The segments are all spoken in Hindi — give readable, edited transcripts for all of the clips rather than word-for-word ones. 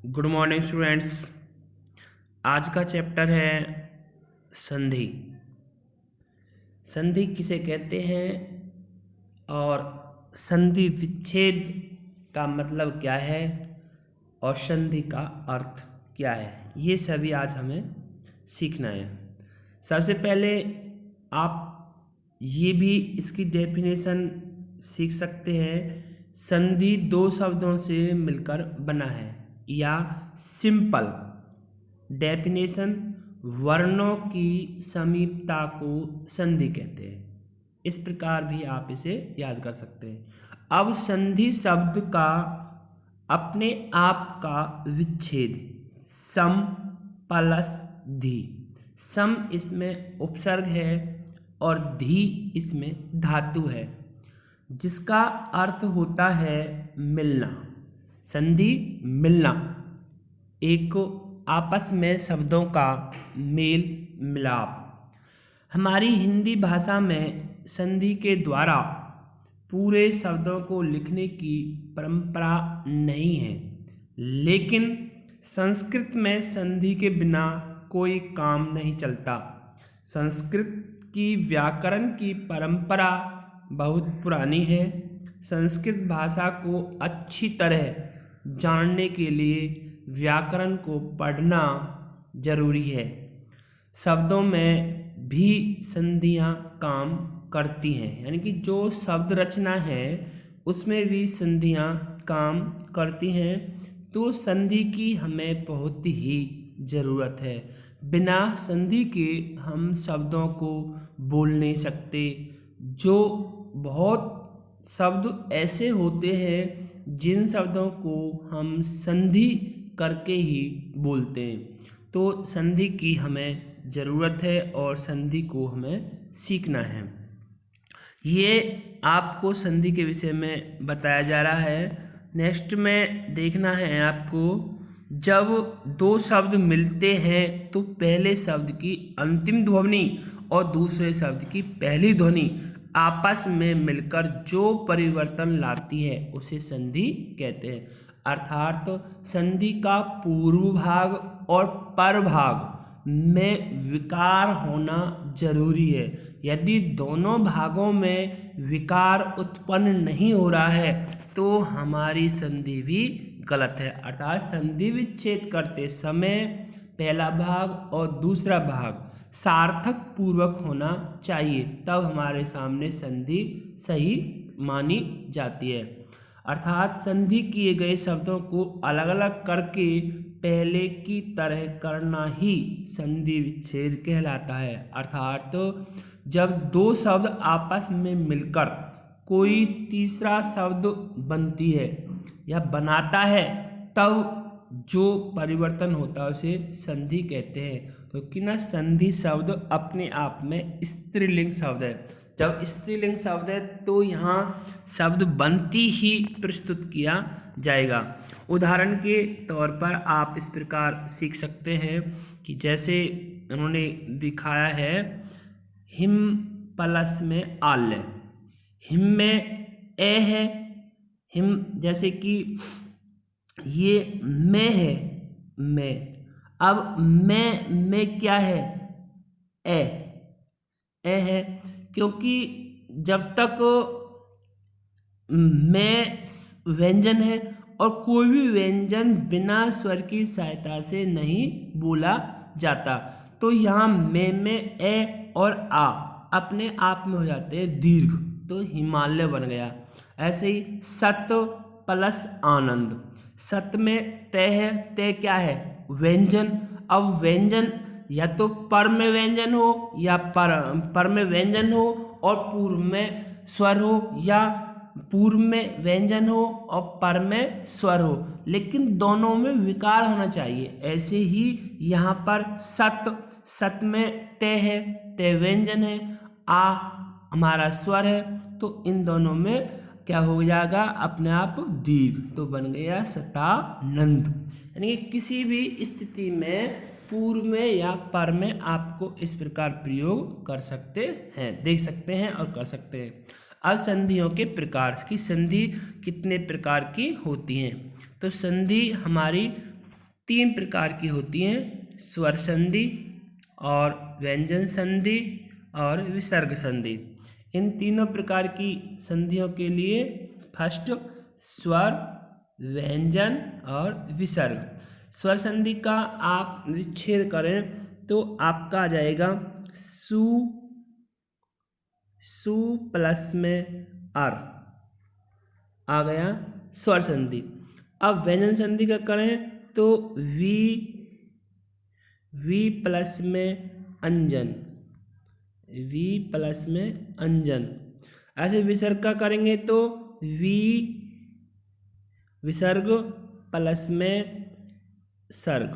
Good morning students. आज का चैप्टर है संधि। संधि किसे कहते हैं और संधि विच्छेद का मतलब क्या है और संधि का अर्थ क्या है, ये सभी आज हमें सीखना है। सबसे पहले आप ये भी इसकी डेफिनेशन सीख सकते हैं। संधि दो शब्दों से मिलकर बना है, या सिंपल डेफिनेशन वर्णों की समीपता को संधि कहते हैं। इस प्रकार भी आप इसे याद कर सकते हैं। अब संधि शब्द का अपने आप का विच्छेद सम प्लस धी। सम इसमें उपसर्ग है और धी इसमें धातु है, जिसका अर्थ होता है मिलना। संधि मिलना, एक आपस में शब्दों का मेल मिलाप। हमारी हिंदी भाषा में संधि के द्वारा पूरे शब्दों को लिखने की परंपरा नहीं है, लेकिन संस्कृत में संधि के बिना कोई काम नहीं चलता। संस्कृत की व्याकरण की परंपरा बहुत पुरानी है। संस्कृत भाषा को अच्छी तरह जानने के लिए व्याकरण को पढ़ना जरूरी है। शब्दों में भी संधियां काम करती हैं, यानी कि जो शब्द रचना है उसमें भी संधियां काम करती हैं। तो संधि की हमें बहुत ही ज़रूरत है। बिना संधि के हम शब्दों को बोल नहीं सकते। जो बहुत शब्द ऐसे होते हैं जिन शब्दों को हम संधि करके ही बोलते हैं। तो संधि की हमें ज़रूरत है और संधि को हमें सीखना है। ये आपको संधि के विषय में बताया जा रहा है। नेक्स्ट में देखना है आपको, जब दो शब्द मिलते हैं तो पहले शब्द की अंतिम ध्वनि और दूसरे शब्द की पहली ध्वनि आपस में मिलकर जो परिवर्तन लाती है उसे संधि कहते हैं। अर्थात संधि का पूर्व भाग और पर भाग में विकार होना जरूरी है। यदि दोनों भागों में विकार उत्पन्न नहीं हो रहा है तो हमारी संधि भी गलत है। अर्थात संधि विच्छेद करते समय पहला भाग और दूसरा भाग सार्थक पूर्वक होना चाहिए, तब हमारे सामने संधि सही मानी जाती है। अर्थात संधि किए गए शब्दों को अलग अलग करके पहले की तरह करना ही संधि विच्छेद कहलाता है। अर्थात जब दो शब्द आपस में मिलकर कोई तीसरा शब्द बनती है या बनाता है, तब जो परिवर्तन होता है उसे संधि कहते हैं। क्योंकि ना संधि शब्द अपने आप में स्त्रीलिंग शब्द है। जब स्त्रीलिंग शब्द है तो यहाँ शब्द बनती ही प्रस्तुत किया जाएगा। उदाहरण के तौर पर आप इस प्रकार सीख सकते हैं कि जैसे उन्होंने दिखाया है, हिम प्लस में आल्य, हिम में ए है। हिम जैसे कि ये मैं है, मैं। अब मैं क्या है, ए है, क्योंकि जब तक मैं व्यंजन है और कोई भी व्यंजन बिना स्वर की सहायता से नहीं बोला जाता, तो यहाँ में ए और आ अपने आप में हो जाते हैं दीर्घ, तो हिमालय बन गया। ऐसे ही सत प्लस आनंद, सत में तय है, तय क्या है, व्यंजन। अब व्यंजन या तो पर में व्यंजन हो या पर में व्यंजन हो और पूर्व में स्वर हो, या पूर्व में व्यंजन हो और पर में स्वर हो, लेकिन दोनों में विकार होना चाहिए। ऐसे ही यहाँ पर सत में तय है, तय व्यंजन है, आ हमारा स्वर है, तो इन दोनों में क्या हो जाएगा, अपने आप दीर्घ, तो बन गया सतानंद। यानी कि किसी भी स्थिति में पूर्व में या पर में आपको इस प्रकार प्रयोग कर सकते हैं, देख सकते हैं और कर सकते हैं। अब संधियों के प्रकार की, संधि कितने प्रकार की होती हैं, तो संधि हमारी 3 प्रकार की होती हैं, स्वर संधि और व्यंजन संधि और विसर्ग संधि। इन तीनों प्रकार की संधियों के लिए फर्स्ट स्वर, व्यंजन और विसर्ग। स्वर संधि का आप विच्छेद करें तो आपका आ जाएगा सु, सु प्लस में अर आ गया स्वर संधि। अब व्यंजन संधि का करें तो वी, वी प्लस में अंजन, वी प्लस में अंजन। ऐसे विसर्ग का करेंगे तो वी विसर्ग प्लस में सर्ग,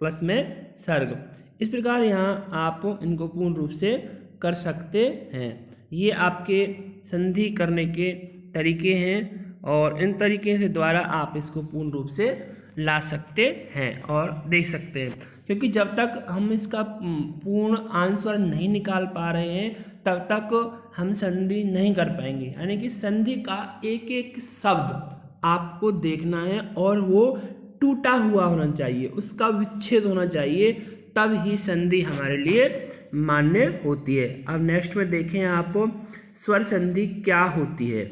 प्लस में सर्ग। इस प्रकार यहाँ आप इनको पूर्ण रूप से कर सकते हैं। ये आपके संधि करने के तरीके हैं और इन तरीके के द्वारा आप इसको पूर्ण रूप से ला सकते हैं और देख सकते हैं, क्योंकि जब तक हम इसका पूर्ण आंसर नहीं निकाल पा रहे हैं तब तक हम संधि नहीं कर पाएंगे। यानी कि संधि का एक एक शब्द आपको देखना है और वो टूटा हुआ होना चाहिए, उसका विच्छेद होना चाहिए, तब ही संधि हमारे लिए मान्य होती है। अब नेक्स्ट में देखें आप स्वर संधि क्या होती है।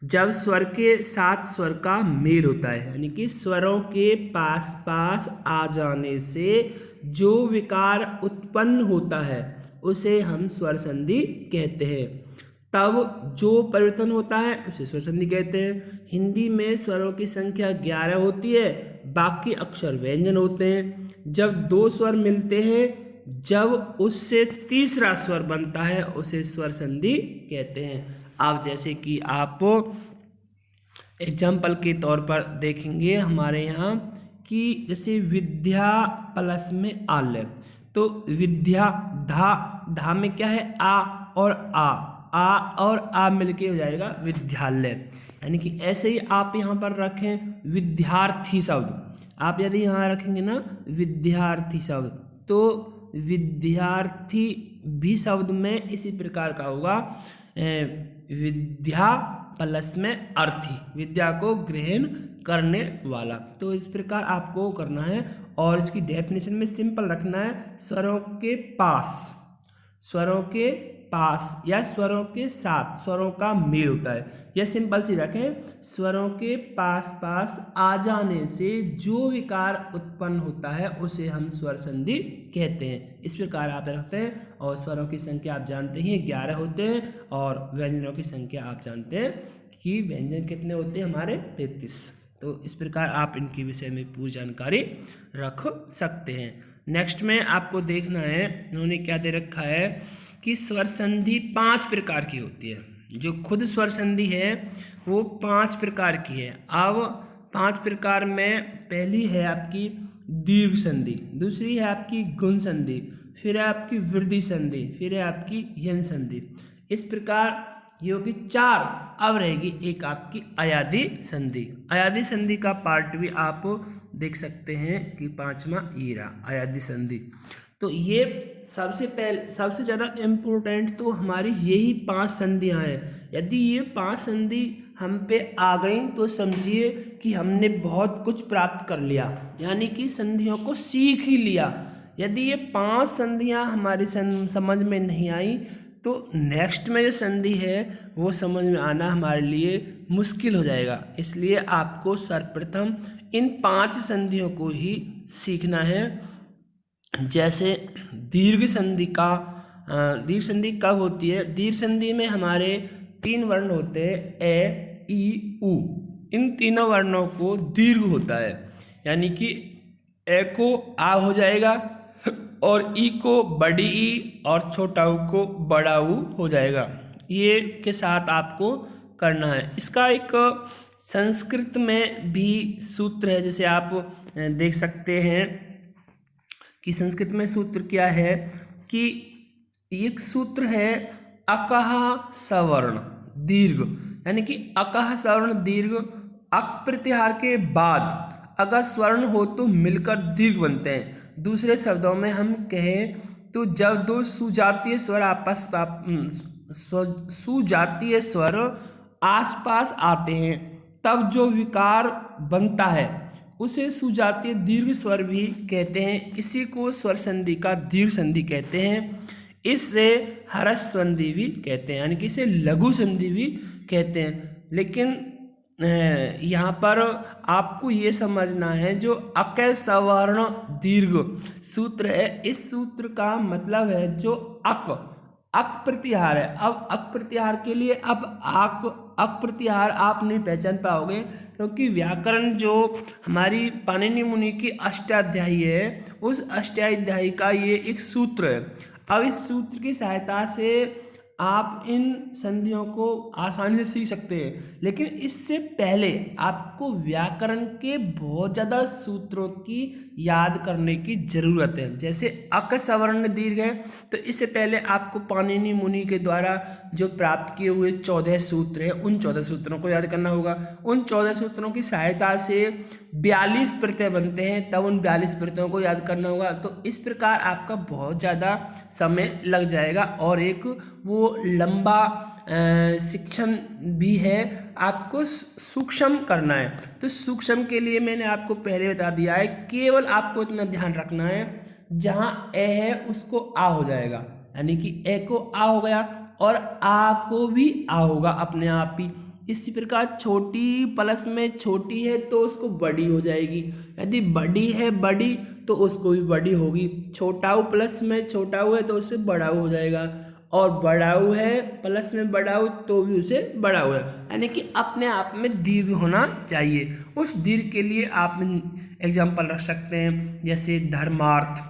जब स्वर के साथ स्वर का मेल होता है, यानी कि स्वरों के पास पास आ जाने से जो विकार उत्पन्न होता है उसे हम स्वर संधि कहते हैं। तब जो परिवर्तन होता है उसे स्वर संधि कहते हैं। हिंदी में स्वरों की संख्या 11 होती है, बाकी अक्षर व्यंजन होते हैं। जब 2 स्वर मिलते हैं, जब उससे तीसरा स्वर बनता है उसे स्वर संधि कहते हैं। अब जैसे कि आप एग्जाम्पल के तौर पर देखेंगे हमारे यहाँ कि जैसे विद्या प्लस में आल्य, तो विद्या धा में क्या है आ और आ मिलके हो जाएगा विद्यालय। यानी कि ऐसे ही आप यहाँ पर रखें विद्यार्थी शब्द, आप यदि यहाँ रखेंगे ना विद्यार्थी शब्द तो विद्यार्थी भी शब्द में इसी प्रकार का होगा विद्या प्लस में अर्थी, विद्या को ग्रहण करने वाला। तो इस प्रकार आपको करना है और इसकी डेफिनेशन में सिंपल रखना है, स्वरों के पास, स्वरों के पास या स्वरों के साथ स्वरों का मेल होता है। यह सिंपल सी रखें, स्वरों के पास पास आ जाने से जो विकार उत्पन्न होता है उसे हम स्वर संधि कहते हैं। इस प्रकार आप रखते हैं और स्वरों की संख्या आप जानते हैं 11 होते हैं और व्यंजनों की संख्या आप जानते हैं कि व्यंजन कितने होते हैं हमारे 33। तो इस प्रकार आप इनके विषय में पूरी जानकारी रख सकते हैं। नेक्स्ट में आपको देखना है इन्होंने क्या दे रखा है कि स्वर संधि 5 प्रकार की होती है। जो खुद स्वर संधि है वो 5 प्रकार की है। अब 5 प्रकार में पहली है आपकी दीर्घ संधि, दूसरी है आपकी गुण संधि, फिर है आपकी वृद्धि संधि, फिर है आपकी यन संधि। इस प्रकार ये होगी 4। अब रहेगी एक आपकी अयादी संधि। अयादी संधि का पार्ट भी आप देख सकते हैं कि 5वां ये रहा अयादी संधि। तो ये सबसे ज़्यादा इम्पोर्टेंट तो हमारी यही 5 संधियाँ हैं। यदि ये 5 संधि हम पे आ गई तो समझिए कि हमने बहुत कुछ प्राप्त कर लिया, यानी कि संधियों को सीख ही लिया। यदि ये 5 संधियाँ हमारी समझ में नहीं आई तो नेक्स्ट में जो संधि है वो समझ में आना हमारे लिए मुश्किल हो जाएगा। इसलिए आपको सर्वप्रथम इन 5 संधियों को ही सीखना है। जैसे दीर्घ संधि कब होती है? दीर्घ संधि में हमारे 3 वर्ण होते हैं ए, ई, उ। इन तीनों वर्णों को दीर्घ होता है, यानी कि ए को आ हो जाएगा और ई को बड़ी ई और छोटा ऊ को बड़ा ऊ हो जाएगा। ये के साथ आपको करना है। इसका एक संस्कृत में भी सूत्र है, जैसे आप देख सकते हैं कि संस्कृत में सूत्र क्या है कि एक सूत्र है अकह सवर्ण दीर्घ, यानी कि अकह सवर्ण दीर्घ अक प्रत्याहार के बाद अगर स्वर्ण हो तो मिलकर दीर्घ बनते हैं। दूसरे शब्दों में हम कहें तो जब 2 सुजातीय स्वर सुजातीय स्वर आसपास आते हैं तब जो विकार बनता है उसे सुजातीय दीर्घ स्वर भी कहते हैं। इसी को स्वर संधि का दीर्घ संधि कहते हैं। इससे ह्रस्व संधि भी कहते हैं, यानी कि इसे लघु संधि भी कहते हैं। लेकिन यहाँ पर आपको ये समझना है, जो अक सवर्ण दीर्घ सूत्र है, इस सूत्र का मतलब है जो अक प्रत्याहार है। अब अक प्रत्याहार के लिए अब अक प्रत्याहार आप नहीं पहचान पाओगे, क्योंकि व्याकरण जो हमारी पाणिनि मुनि की अष्टाध्यायी है, उस अष्टाध्यायी का ये एक सूत्र है। अब इस सूत्र की सहायता से आप इन संधियों को आसानी से सीख सकते हैं। लेकिन इससे पहले आपको व्याकरण के बहुत ज़्यादा सूत्रों की याद करने की ज़रूरत है। जैसे अक सवर्ण दीर्घ है, तो इससे पहले आपको पाणिनि मुनि के द्वारा जो प्राप्त किए हुए 14 सूत्र हैं, उन 14 सूत्रों को याद करना होगा। उन 14 सूत्रों की सहायता से 42 प्रत्यय बनते हैं, तब उन 42 प्रत्ययों को याद करना होगा। तो इस प्रकार आपका बहुत ज़्यादा समय लग जाएगा और एक वो लंबा शिक्षण भी है। आपको सूक्ष्म करना है, तो सूक्ष्म के लिए मैंने आपको पहले बता दिया है, केवल आपको इतना ध्यान रखना है, जहाँ ए है उसको आ हो जाएगा, यानी कि ए को आ हो गया और आ को भी आ होगा अपने आप ही। इसी प्रकार छोटी प्लस में छोटी है तो उसको बड़ी हो जाएगी, यदि बड़ी है बड़ी तो उसको भी बड़ी होगी। छोटाऊ प्लस में छोटाऊ है तो उससे बड़ाऊ हो जाएगा, और बड़ाऊ है प्लस में बड़ाऊ तो भी उसे बड़ाऊ है, यानी कि अपने आप में दीर्घ होना चाहिए। उस दीर्घ के लिए आप एग्जाम्पल रख सकते हैं, जैसे धर्मार्थ,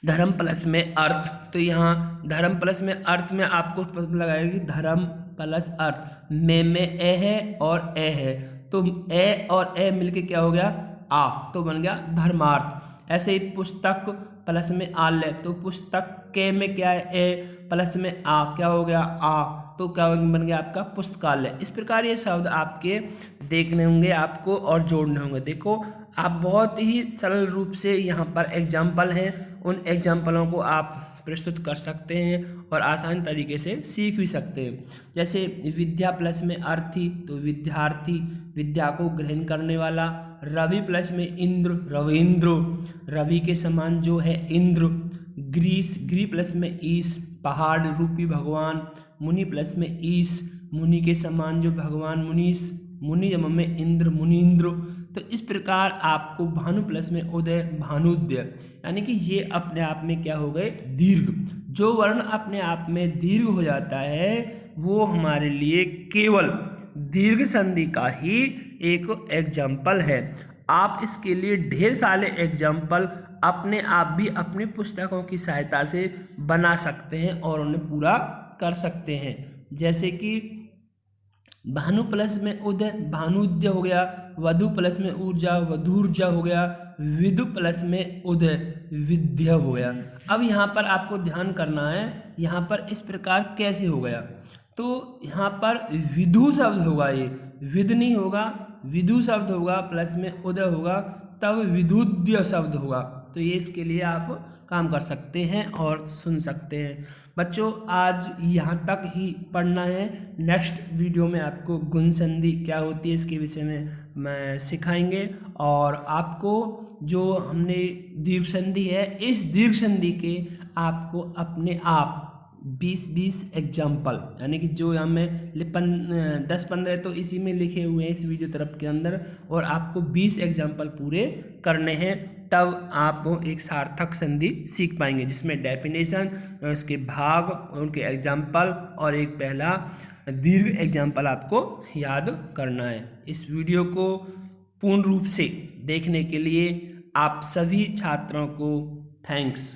धर्म प्लस में अर्थ। तो यहाँ धर्म प्लस में अर्थ में आपको पता लगाएगा कि धर्म प्लस अर्थ में ए है और ए है, तो ए और ए मिलके क्या हो गया, आ, तो बन गया धर्मार्थ। ऐसे ही पुस्तक प्लस में आल है, तो पुस्तक के में क्या है, ए प्लस में आ, क्या हो गया, आ, तो क्या बन गया आपका पुस्तकालय। इस प्रकार ये शब्द आपके देखने होंगे आपको और जोड़ने होंगे। देखो आप बहुत ही सरल रूप से यहाँ पर एग्जाम्पल हैं, उन एग्जाम्पलों को आप प्रस्तुत कर सकते हैं और आसान तरीके से सीख भी सकते हैं। जैसे विद्या प्लस में अर्थी, तो विद्यार्थी, विद्या को ग्रहण करने वाला। रवि प्लस में इंद्र, रविंद्र, रवि के समान जो है इंद्र। ग्रीस, ग्री प्लस में ईश, पहाड़ रूपी भगवान। मुनि प्लस में ईश, मुनि के समान जो भगवान मुनीश, मुनि जमा में इंद्र, मुनीन्द्र। तो इस प्रकार आपको भानु प्लस में उदय, भानुद्य, यानी कि ये अपने आप में क्या हो गए, दीर्घ। जो वर्ण अपने आप में दीर्घ हो जाता है वो हमारे लिए केवल दीर्घ संधि का ही एक एग्जाम्पल है। आप इसके लिए ढेर सारे एग्जाम्पल अपने आप भी अपनी पुस्तकों की सहायता से बना सकते हैं और उन्हें पूरा कर सकते हैं। जैसे कि भानु प्लस में उदय, भानुद्य हो गया। वधु प्लस में ऊर्जा, वधूर्जा हो गया। विदु प्लस में उदय, विद्या हो गया। अब यहाँ पर आपको ध्यान करना है, यहाँ पर इस प्रकार कैसे हो गया, तो यहाँ पर विदु शब्द होगा, ये विद नहीं होगा, विदु शब्द होगा, प्लस में उदय होगा, तब विदुद्य शब्द होगा। तो ये इसके लिए आप काम कर सकते हैं और सुन सकते हैं। बच्चों आज यहाँ तक ही पढ़ना है। नेक्स्ट वीडियो में आपको गुण संधि क्या होती है इसके विषय में मैं सिखाएंगे, और आपको जो हमने दीर्घ संधि है, इस दीर्घ संधि के आपको अपने आप 20-20 एग्जाम्पल, यानी कि जो हमें 10-15 तो इसी में लिखे हुए हैं इस वीडियो तरफ के अंदर, और आपको 20 एग्जाम्पल पूरे करने हैं, तब आप एक सार्थक संधि सीख पाएंगे, जिसमें डेफिनेशन, उसके भाग, उनके एग्जाम्पल और एक पहला दीर्घ एग्जाम्पल आपको याद करना है। इस वीडियो को पूर्ण रूप से देखने के लिए आप सभी छात्रों को थैंक्स।